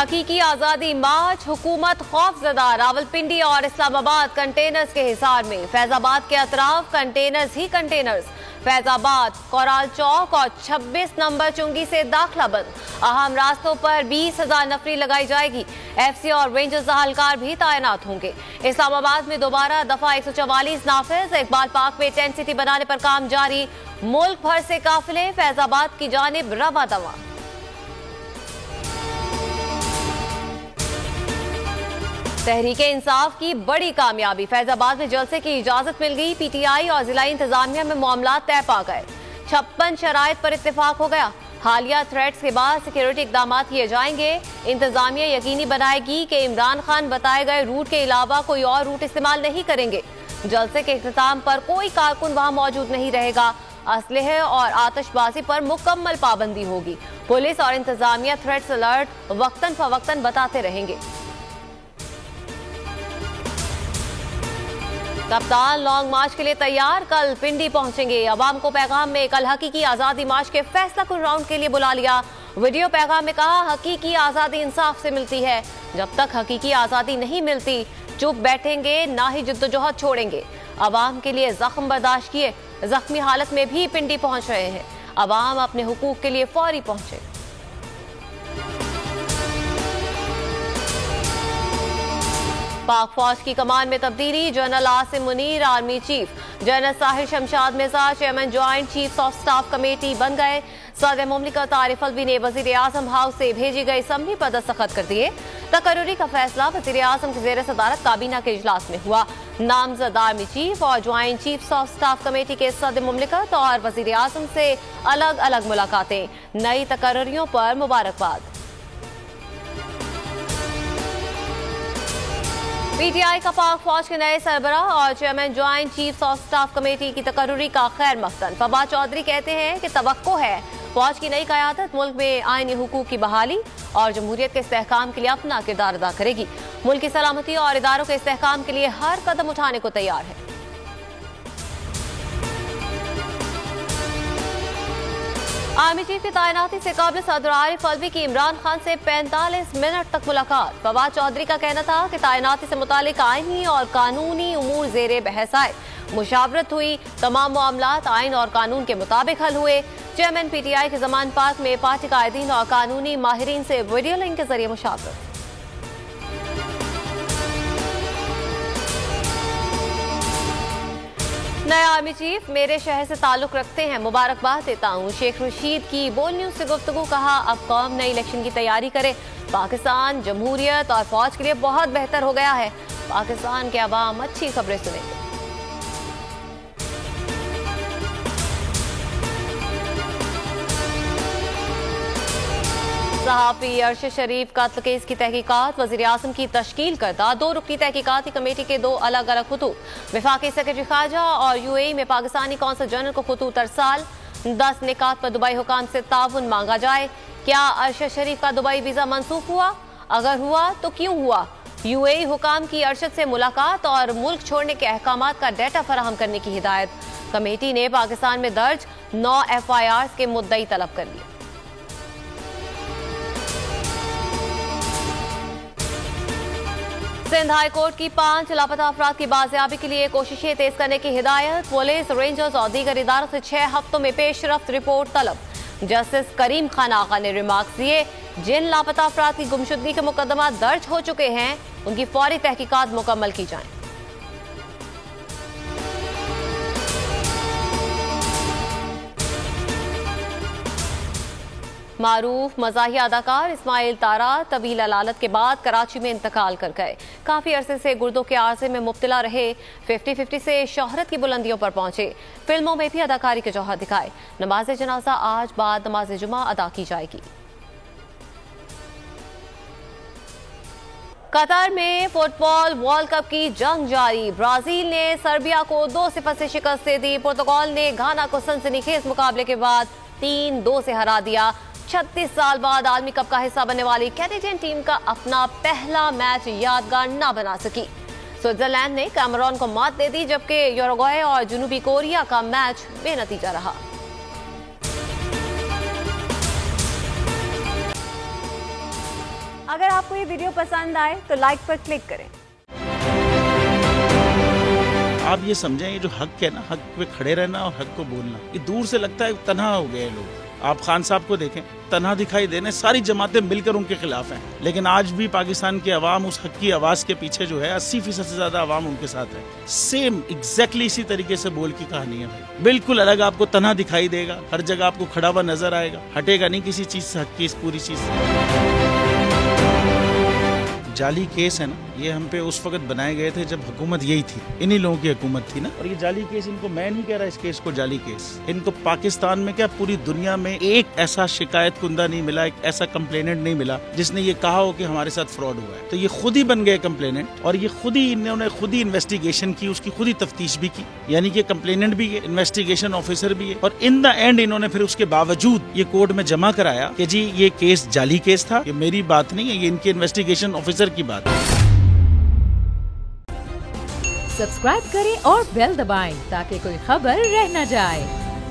हकीकी आजादी मार्च, हुकूमत खौफजदा। रावलपिंडी और इस्लामाबाद कंटेनर्स के हिसार में। फैजाबाद के अतराफ कंटेनर्स ही कंटेनर्स। फैजाबाद, कोराल चौक और 26 नंबर चुंगी से दाखिला बंद। अहम रास्तों पर 20,000 नफरी लगाई जाएगी। एफसी और रेंजर्स अहलकार भी तैनात होंगे। इस्लामाबाद में दोबारा दफा 144 नाफिज। इकबाल पार्क में टेंट सिटी बनाने पर काम जारी। मुल्क भर से काफिले फैजाबाद की जानिब रवा दवा। तहरीके इंसाफ की बड़ी कामयाबी। फैजाबाद में जलसे की इजाजत मिल गई। पीटीआई और जिला इंतजामिया में मामला तय पा गए। 56 शराइत पर इत्तेफाक हो गया। हालिया थ्रेट्स के बाद सिक्योरिटी इकदाम किए जाएंगे। इंतजामिया यकीनी बनाएगी कि इमरान खान बताए गए रूट के अलावा कोई और रूट इस्तेमाल नहीं करेंगे। जलसे के इख्तिताम पर कोई कारकुन वहां मौजूद नहीं रहेगा। असलहे और आतिशबाजी पर मुकम्मल पाबंदी होगी। पुलिस और इंतजामिया थ्रेट्स अलर्ट वक्तन फवक्तन बताते रहेंगे। कप्तान लॉन्ग मार्च के लिए तैयार। कल पिंडी पहुंचेंगे। अवाम को पैगाम में कल हकीकी आजादी मार्च के फैसला कुन राउंड के लिए बुला लिया। वीडियो पैगाम में कहा, हकीकी आजादी इंसाफ से मिलती है। जब तक हकीकी आजादी नहीं मिलती चुप बैठेंगे, ना ही जिद्दोजहद छोड़ेंगे। अवाम के लिए जख्म बर्दाश्त किए। जख्मी हालत में भी पिंडी पहुंच रहे हैं। अवाम अपने हुकूक के लिए फौरी पहुंचे। पाक फौज की कमान में तब्दीली। General Asim Munir army chief. General Sahir Shamshad Mirza chairman joint chiefs of staff committee बन गए। सदर मुमलिकत आरिफ अलवी ने वजीर आजम हाउस से भेजी गई समरी पर दस्तखत कर दिए। तकर्रुरी का फैसला वजीर आजम के जेर सदारत काबीना के इजलास में हुआ। नामजद आर्मी चीफ और joint chiefs of staff committee के सदर मुमलिकत और वजीर आजम से अलग अलग मुलाकातें। नई तकर्रुरियों पर मुबारकबाद। पीटीआई का पाक फौज के नए सरबराह और chairman joint chiefs of staff committee की तकर्रुरी का खैर मकसद। फवाद चौधरी कहते हैं कि तवक्को है फौज की नई क़यादत मुल्क में आईनी हुकूक की बहाली और जमहूरियत के इस्तेहकाम के लिए अपना किरदार अदा करेगी। मुल्क की सलामती और इदारों के इस्तेहकाम के लिए हर कदम उठाने को तैयार है। आर्मी चीफ की तैनाती से काबिल सदर आरिफ अलवी की इमरान खान से 45 मिनट तक मुलाकात। फवाद चौधरी का कहना था कि तैनाती से मुतालिक आईनी और कानूनी उमूर जेरे बहस आए। मुशावरत हुई। तमाम मामलात आइन और कानून के मुताबिक हल हुए। चेयरमैन पीटीआई के जमान पार्क में पार्टी कायदीन और कानूनी माहिरीन से वीडियो लिंक के जरिए मुशावरत। नया आर्मी चीफ मेरे शहर से ताल्लुक रखते हैं, मुबारकबाद देता हूँ। शेख रशीद की बोल न्यूज से गुफ्तगू। कहा, अब कौम नई इलेक्शन की तैयारी करे। पाकिस्तान जमहूरियत और फौज के लिए बहुत बेहतर हो गया है। पाकिस्तान के अवाम अच्छी खबरें सुनेंगे। सहाफी अरशद शरीफ कत्ल केस की तहकीकात। वजीर आजम की तश्कील करदा 2 रुकनी तहकीकाती कमेटी के 2 अलग अलग खतूत। वफाकी सेक्रेटरी खारजा और यूएई में पाकिस्तानी कौंसल जनरल को खतूत अरसाल। 10 निकात पर दुबई हुकाम से ताउन मांगा जाए। क्या अरशद शरीफ का दुबई वीजा मंसूख हुआ? अगर हुआ तो क्यों हुआ? यूएई हुकाम की अरशद से मुलाकात और मुल्क छोड़ने के अहकामात का डेटा फराहम करने की हिदायत। कमेटी ने पाकिस्तान में दर्ज 9 FIRs के मुद्दई तलब कर लिए। सिंध हाई कोर्ट की 5 लापता अफराद की बाजियाबी के लिए कोशिशें तेज करने की हिदायत। पुलिस, रेंजर्स और दीगर इदारों से 6 हफ्तों में पेशरफ्त रिपोर्ट तलब। जस्टिस करीम खान आगा ने रिमार्क्स दिए। जिन लापता अफराद की गुमशुदगी के मुकदमा दर्ज हो चुके हैं उनकी फौरी तहकीकात मुकम्मल की जाए। मारूफ मज़ाहिया अदाकार इस्माइल तारा तवील अलालत के बाद कराची में इंतकाल कर गए। काफी अरसे से गुर्दों के आर्जे में मुब्तला रहे। 50-50 से शोहरत की बुलंदियों पर पहुंचे। फिल्मों में भी अदाकारी के जौहर दिखाए। नमाज जनाजा आज बाद नमाज जुमा अदा की जाएगी। कतर में फुटबॉल वर्ल्ड कप की जंग जारी। ब्राजील ने सर्बिया को 2-0 से शिकस्त दे दी। पुर्तगाल ने घाना को सनसनीखेज मुकाबले के बाद 3-2 से हरा दिया। 36 साल बाद आलमी कप का हिस्सा बनने वाली कैनेडियन टीम का अपना पहला मैच यादगार न बना सकी। स्विट्जरलैंड ने कैमरून को मात दे दी, जबकि यूरुग्वे और जनूबी कोरिया का मैच बेनतीजा रहा। अगर आपको ये वीडियो पसंद आए तो लाइक पर क्लिक करें। आप ये समझें, ये जो हक है ना, हक पे खड़े रहना और हक को बोलना, ये दूर से लगता है तन्हा हो गए लोग। आप खान साहब को देखें, तन्हा दिखाई देने, सारी जमातें मिलकर उनके खिलाफ हैं, लेकिन आज भी पाकिस्तान की आवाम उस हक की आवाज के पीछे जो है 80% से ज्यादा आवाम उनके साथ है। सेम एग्जैक्टली इसी तरीके से बोल की कहानी है भाई। बिल्कुल अलग आपको तन्हा दिखाई देगा, हर जगह आपको खड़ा हुआ नजर आएगा, हटेगा नहीं किसी चीज से, हक की इस पूरी चीज से। जाली केस है ना, ये हम पे उस वक्त बनाए गए थे जब हुकूमत यही थी, इन्हीं लोगों की हुकूमत थी ना। और ये जाली केस, इनको मैं नहीं कह रहा इस केस को जाली केस, इनको पाकिस्तान में क्या पूरी दुनिया में एक ऐसा शिकायत कुंदा नहीं मिला, एक ऐसा कंप्लेनेंट नहीं मिला जिसने ये कहा हो कि हमारे साथ फ्रॉड हुआ है। तो ये खुद ही बन गए कंप्लेनेंट, और ये खुद ही इन्होंने खुद ही इन्वेस्टिगेशन की, उसकी खुद ही तफ्तीश भी की, यानी कि कंप्लेनेंट भी है, इन्वेस्टिगेशन ऑफिसर भी है, और इन द एंड इन्होंने फिर उसके बावजूद ये कोर्ट में जमा कराया कि जी ये केस जाली केस था। ये मेरी बात नहीं है, ये इनके इन्वेस्टिगेशन ऑफिसर की बात है। सब्सक्राइब करें और बेल दबाएं ताकि कोई खबर रह न जाए।